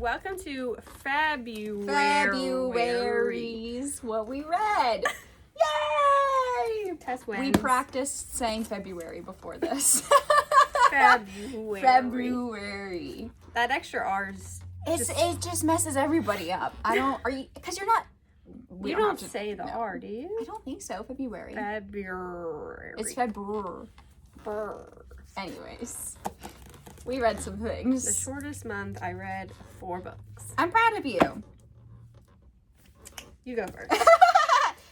welcome to February's what we read. Yay! Tess wins. We practiced saying February before this. February. That extra R's. It just messes everybody up. Because you're not. You don't say the R, do you? I don't think so. February. February. It's February. Anyways, we read some things. The shortest month, I read 4 books. I'm proud of you. You go first.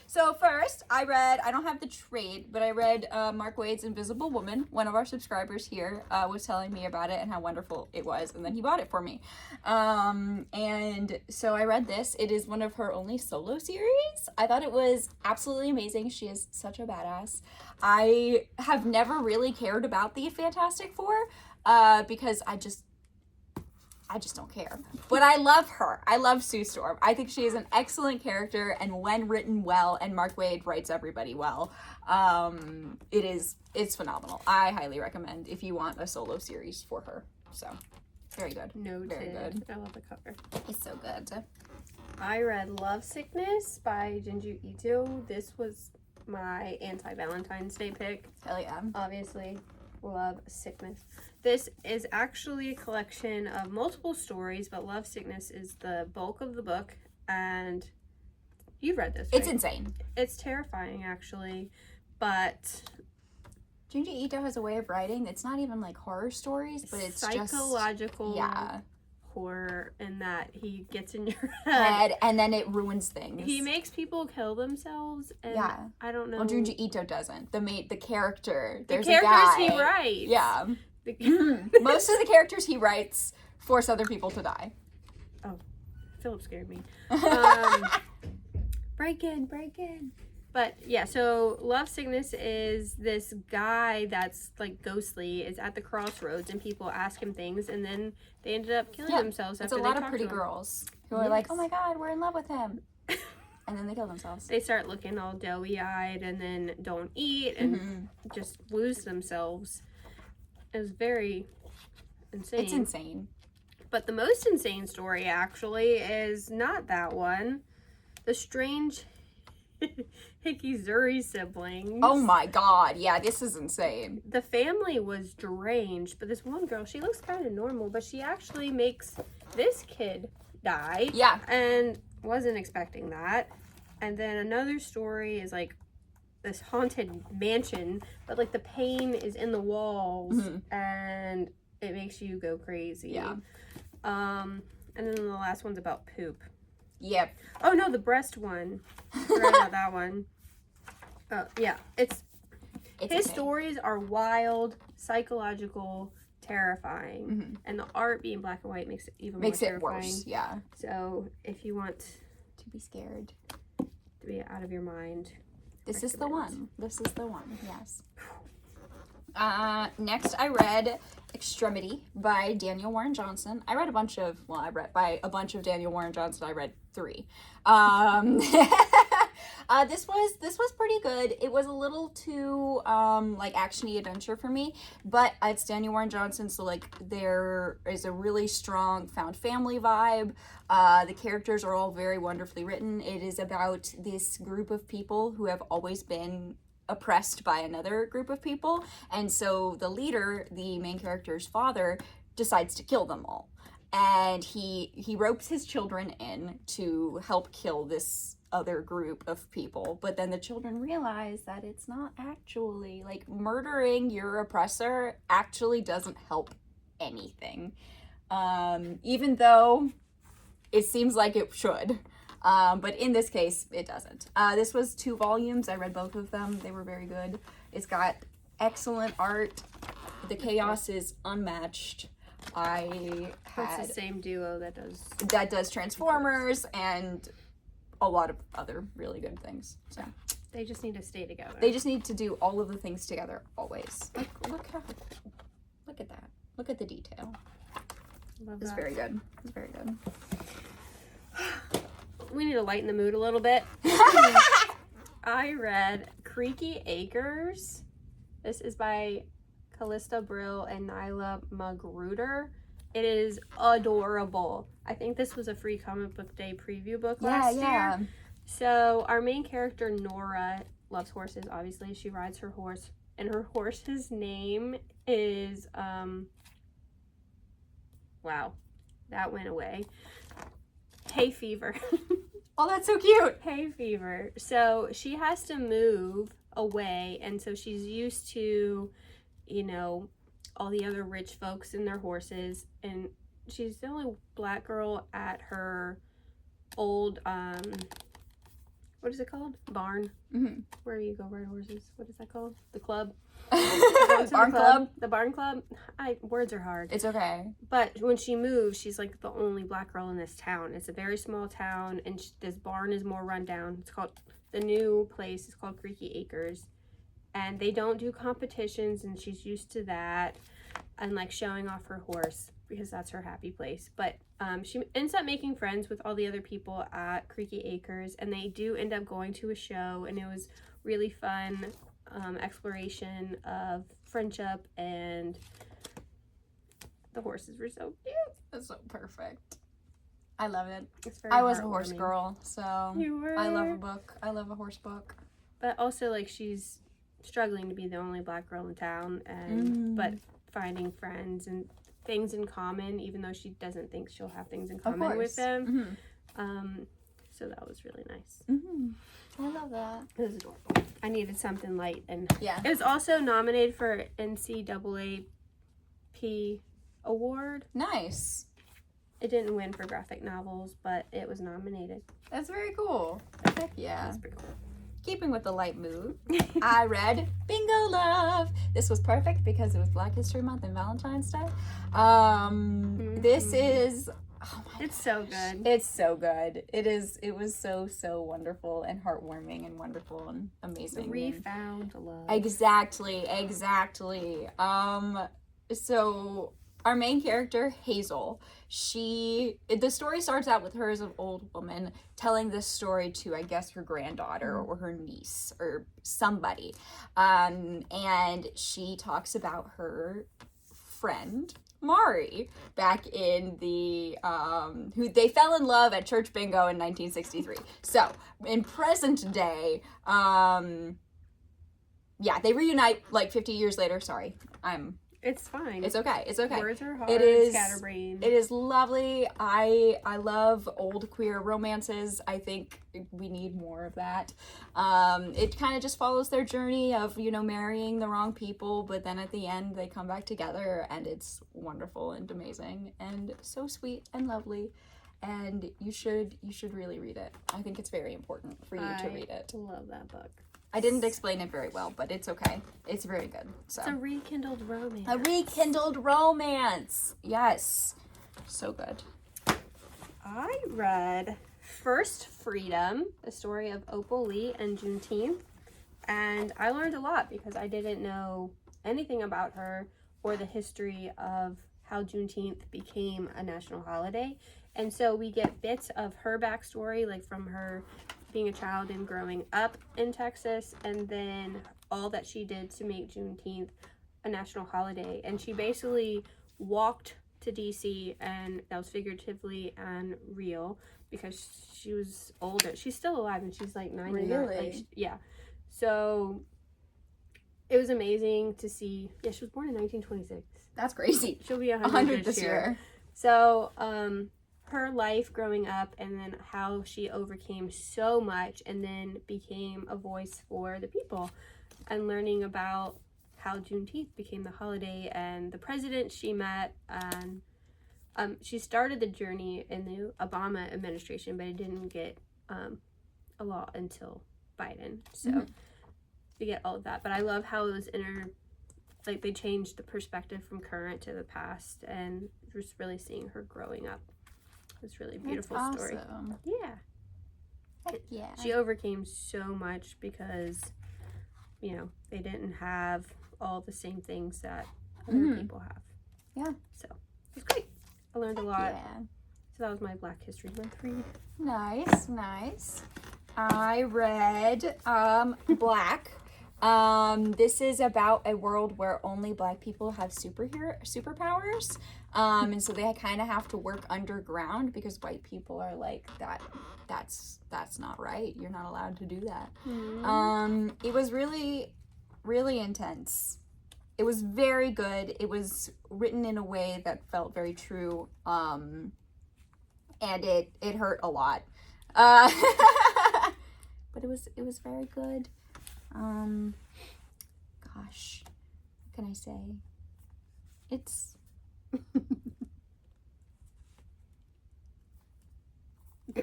So first, I don't have the trade, but I read Mark Waid's Invisible Woman. One of our subscribers here was telling me about it and how wonderful it was, and then he bought it for me. And so I read this. It is one of her only solo series. I thought it was absolutely amazing. She is such a badass. I have never really cared about the Fantastic Four because I just don't care. But I love her. I love Sue Storm. I think she is an excellent character, and when written well, and Mark Waid writes everybody well, it's phenomenal. I highly recommend if you want a solo series for her. So, very good. Noted. Very good. I love the cover. It's so good. I read Lovesickness by Junji Ito. This was my anti-Valentine's Day pick. Hell yeah. Obviously, Lovesickness. This is actually a collection of multiple stories, but Lovesickness is the bulk of the book, and you've read this, right? It's insane. It's terrifying, actually, but Junji Ito has a way of writing that's not even like horror stories, but it's psychological just, horror, in that he gets in your head and then it ruins things. He makes people kill themselves, and I don't know. Well, Junji Ito doesn't. The character. The There's characters a guy. he writes. Yeah. Most of the characters he writes force other people to die. Oh, Philip scared me. Break in. But yeah, so Lovesickness is this guy that's like ghostly, is at the crossroads, and people ask him things, and then they ended up killing themselves after they talked to him. It's a lot of pretty girls who are like, oh my god, we're in love with him. And then they kill themselves. They start looking all doughy-eyed, and then don't eat, and just lose themselves. It was very insane. It's insane. But the most insane story, actually, is not that one. The strange Hikizuri siblings. Oh my god, yeah, this is insane. The family was deranged, but this one girl, she looks kind of normal, but she actually makes this kid die. Yeah. And wasn't expecting that. And then another story is like this haunted mansion, but like the pain is in the walls, and it makes you go crazy. Yeah. And then the last one's about poop. Yep. Oh no, the breast one. I forgot about that one. Yeah, it's his insane. Stories are wild, psychological, terrifying, and the art being black and white makes it even more terrifying. Makes it worse. Yeah. So if you want to be scared, to be out of your mind. This is the one. This is the one. Yes. Next I read Extremity by Daniel Warren Johnson. I read a bunch of Daniel Warren Johnson. I read 3. This was pretty good. It was a little too like actiony adventure for me, but it's Daniel Warren Johnson, so like there is a really strong found family vibe. The characters are all very wonderfully written. It is about this group of people who have always been oppressed by another group of people, and so the leader, the main character's father, decides to kill them all, and he ropes his children in to help kill this other group of people. But then the children realize that it's not actually, like, murdering your oppressor actually doesn't help anything, even though it seems like it should. But in this case, it doesn't. This was 2 volumes. I read both of them. They were very good. It's got excellent art. The chaos is unmatched. It's the same duo that does Transformers and a lot of other really good things. So they just need to stay together. They just need to do all of the things together always. Look at that. Look at the detail. It's very good. It's very good. We need to lighten the mood a little bit. I read Creaky Acres. This is by Calista, Brill, and Nilah Magruder. It is adorable. I think this was a free comic book day preview book last year. So our main character, Nora, loves horses, obviously. She rides her horse, and her horse's name is, wow, that went away. Hay Fever. Oh, that's so cute. Hay Fever. So she has to move away, and so she's used to, you know, all the other rich folks and their horses, and she's the only black girl at her old, what is it called? Barn. Mm-hmm. Where you go ride horses. What is that called? The club. Barn club. The barn club. Words are hard. It's okay. But when she moves, she's like the only black girl in this town. It's a very small town, and this barn is more run down. It's called, the new place is called Creaky Acres, and they don't do competitions, and she's used to that, and like showing off her horse because that's her happy place. But she ends up making friends with all the other people at Creaky Acres, and they do end up going to a show, and it was really fun exploration of friendship, and the horses were so cute. That's so perfect. I love it. It's very I was a horse heartwarming. girl, so You were. I love a book. I love a horse book. But also, like, she's struggling to be the only black girl in town, and but finding friends and things in common, even though she doesn't think she'll have things in common with them. So that was really nice. I love that. It was adorable. I needed something light, and Yeah. it was also nominated for NCAAP award. Nice. It didn't win for graphic novels, but it was nominated. That's very cool. Heck yeah. That's pretty cool. Keeping with the light mood, I read Bingo Love. This was perfect because it was Black History Month and Valentine's Day. This is, oh my It's so good. It's so good. It was so wonderful and heartwarming and wonderful and amazing. Refound love. Exactly. So our main character, Hazel, the story starts out with her as an old woman telling this story to, I guess, her granddaughter or her niece or somebody. And she talks about her friend, Mari, back in the, who they fell in love at church bingo in 1963. So, in present day, they reunite like 50 years later. Sorry, It's fine. It's okay. Words are hard. It is Scatterbrained. It is lovely. I love old queer romances. I think we need more of that. It kind of just follows their journey of, marrying the wrong people, but then at the end they come back together, and it's wonderful and amazing and so sweet and lovely. And you should really read it. I think it's very important for you to read it. I love that book. I didn't explain it very well, but it's okay. It's very good. So It's a rekindled romance. a rekindled romance. Yes. So good. I read First Freedom, the story of Opal and Juneteenth, and I learned a lot because I didn't know anything about her or the history of how Juneteenth became a national holiday. And so we get bits of her backstory, like from her being a child and growing up in Texas, and then all that she did to make Juneteenth a national holiday. And she basically walked to DC, and that was figuratively and real because she was older. She's still alive, and she's like 90. Really? Yeah. So it was amazing to see. Yeah, she was born in 1926. That's crazy. She'll be 100 this year. So, her life growing up, and then how she overcame so much and then became a voice for the people, and learning about how Juneteenth became the holiday and the president she met. And she started the journey in the Obama administration, but it didn't get a law until Biden. So we get all of that. But I love how it was they changed the perspective from current to the past, and just really seeing her growing up. It's really a beautiful story. Awesome. Yeah. Heck yeah. She overcame so much because, they didn't have all the same things that other people have. Yeah. So it was great. I learned a lot. Yeah. So that was my Black History Month read. Nice. I read Black This is about a world where only Black people have superpowers. And so they kind of have to work underground because white people are like, that's not right. You're not allowed to do that. It was really, really intense. It was very good. It was written in a way that felt very true. And it hurt a lot. But it was very good. Gosh, what can I say? It's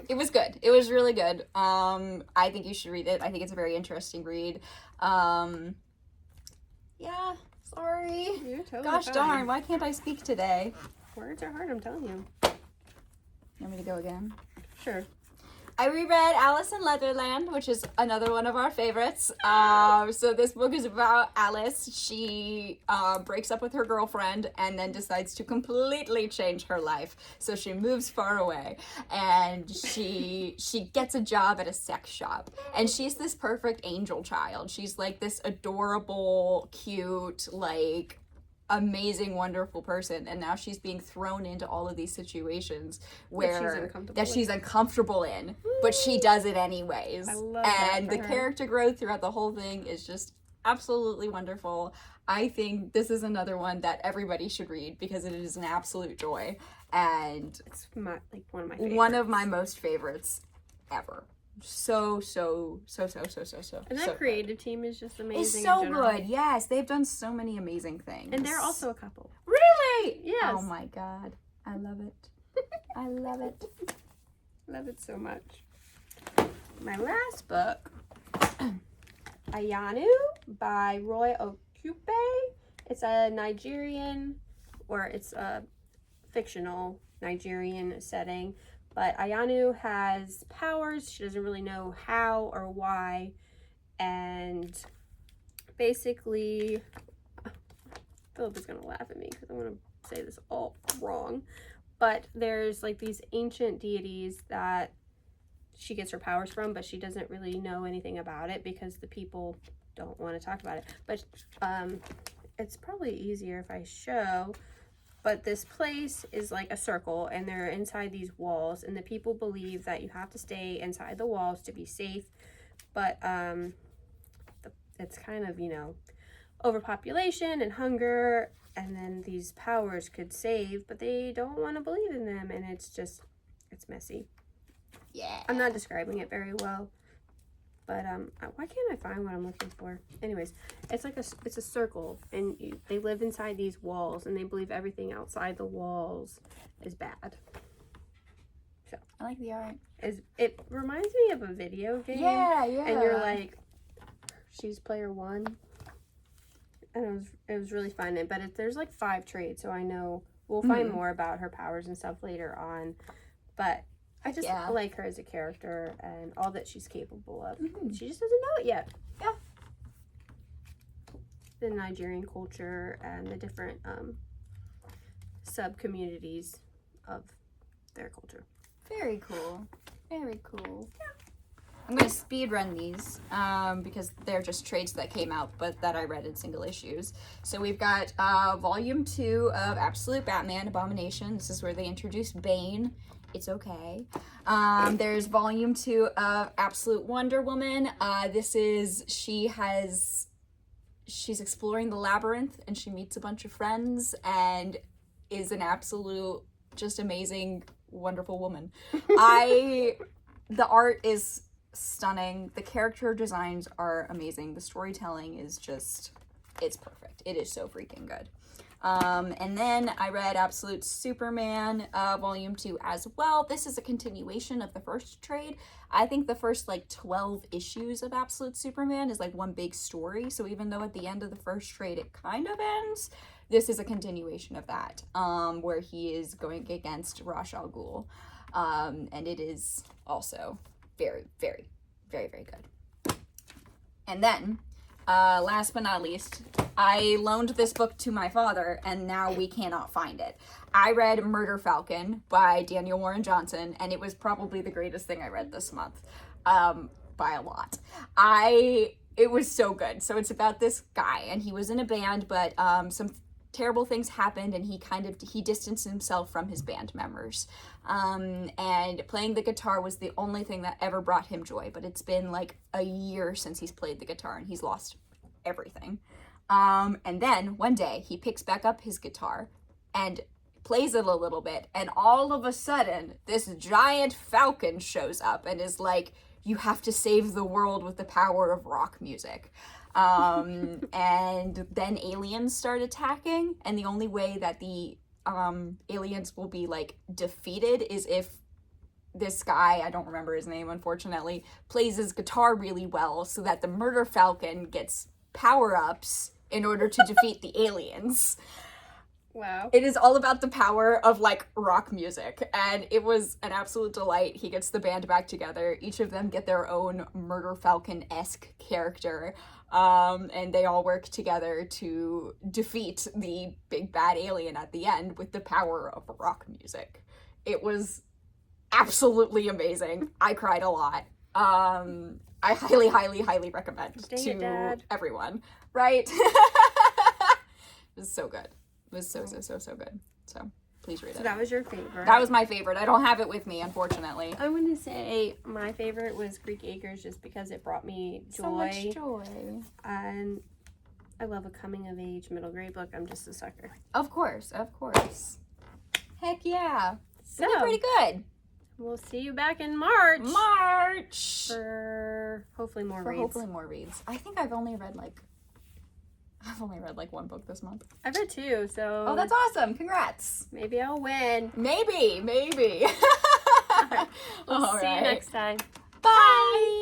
it was good. It was really good. I think you should read it. I think it's a very interesting read. Yeah, sorry. You're totally Gosh fine. darn, why can't I speak today? Words are hard, I'm telling you. You want me to go again? Sure. I reread Alice in Leatherland, which is another one of our favorites. So this book is about Alice. She breaks up with her girlfriend and then decides to completely change her life. So she moves far away and she gets a job at a sex shop. And she's this perfect angel child. She's like this adorable, cute, like amazing, wonderful person, and now she's being thrown into all of these situations where she's uncomfortable in, but she does it anyways. I love and that for the her. character growth throughout the whole thing is just absolutely wonderful. I think this is another one that everybody should read because it is an absolute joy, and It's one of my favorites. one of my most favorites ever. So And that so creative team is just amazing. it's in so general. good. Yes, they've done so many amazing things. And they're also a couple. really. Yes. Oh my god, I love it. I love it. Love it so much. My last book, Iyanu by Roye Okupe. It's a Nigerian, or it's a fictional Nigerian setting. But Iyanu has powers. She doesn't really know how or why. And basically, Philip is going to laugh at me because I want to say this all wrong. But there's like these ancient deities that she gets her powers from, but she doesn't really know anything about it because the people don't want to talk about it. But it's probably easier if I show. But this place is like a circle, and they're inside these walls, and the people believe that you have to stay inside the walls to be safe. But it's kind of, overpopulation and hunger, and then these powers could save, but they don't want to believe in them, and it's messy. Yeah. I'm not describing it very well, but why can't I find what I'm looking for? Anyways, it's like it's a circle, and they live inside these walls, and they believe everything outside the walls is bad. So I like the art. it reminds me of a video game. Yeah. And you're like, she's player 1, and it was really fun. But there's like 5 trades, so I know we'll find more about her powers and stuff later on. But I just like her as a character and all that she's capable of. She just doesn't know it yet. Yeah. The Nigerian culture and the different sub-communities of their culture. Very cool. Very cool. Yeah. I'm going to speed run these because they're just trades that came out, but that I read in single issues. So we've got volume 2 of Absolute Batman Abomination. This is where they introduce Bane. It's okay. There's volume 2 of Absolute Wonder Woman. She's exploring the labyrinth, and she meets a bunch of friends and is an absolute, just amazing, wonderful woman. The art is stunning. The character designs are amazing. The storytelling is it's perfect. It is so freaking good. And then I read Absolute Superman, volume 2 as well. This is a continuation of the first trade. I think the first 12 issues of Absolute Superman is one big story. So even though at the end of the first trade it kind of ends, this is a continuation of that, where he is going against Ra's al Ghul. And it is also very, very, very, very good. And then, last but not least, I loaned this book to my father, and now we cannot find it. I read Murder Falcon by Daniel Warren Johnson, and it was probably the greatest thing I read this month, by a lot. It was so good. So it's about this guy, and he was in a band, but some terrible things happened, and he distanced himself from his band members. And playing the guitar was the only thing that ever brought him joy. But it's been like a year since he's played the guitar, and he's lost everything. And then one day he picks back up his guitar and plays it a little bit, and all of a sudden this giant falcon shows up and is like, you have to save the world with the power of rock music. And then aliens start attacking, and the only way that the aliens will be like defeated is if this guy, I don't remember his name unfortunately, plays his guitar really well so that the murder falcon gets power-ups in order to defeat the aliens. Wow. It is all about the power of, like, rock music, and it was an absolute delight. He gets the band back together. Each of them get their own Murder Falcon-esque character, and they all work together to defeat the big bad alien at the end with the power of rock music. It was absolutely amazing. I cried a lot. I highly, highly, highly recommend to everyone. Right? It was so good. It was so good. So please read it. So that was your favorite. That was my favorite. I don't have it with me, unfortunately. I'm going to say my favorite was Greek Acres, just because it brought me joy. So much joy. And I love a coming-of-age middle grade book. I'm just a sucker. Of course. Heck yeah. So, pretty good. We'll see you back in March. For hopefully more reads. I think I've only read like one book this month. I've read 2, so... Oh, that's awesome. Congrats. Maybe I'll win. Maybe. We'll see you next time. Bye.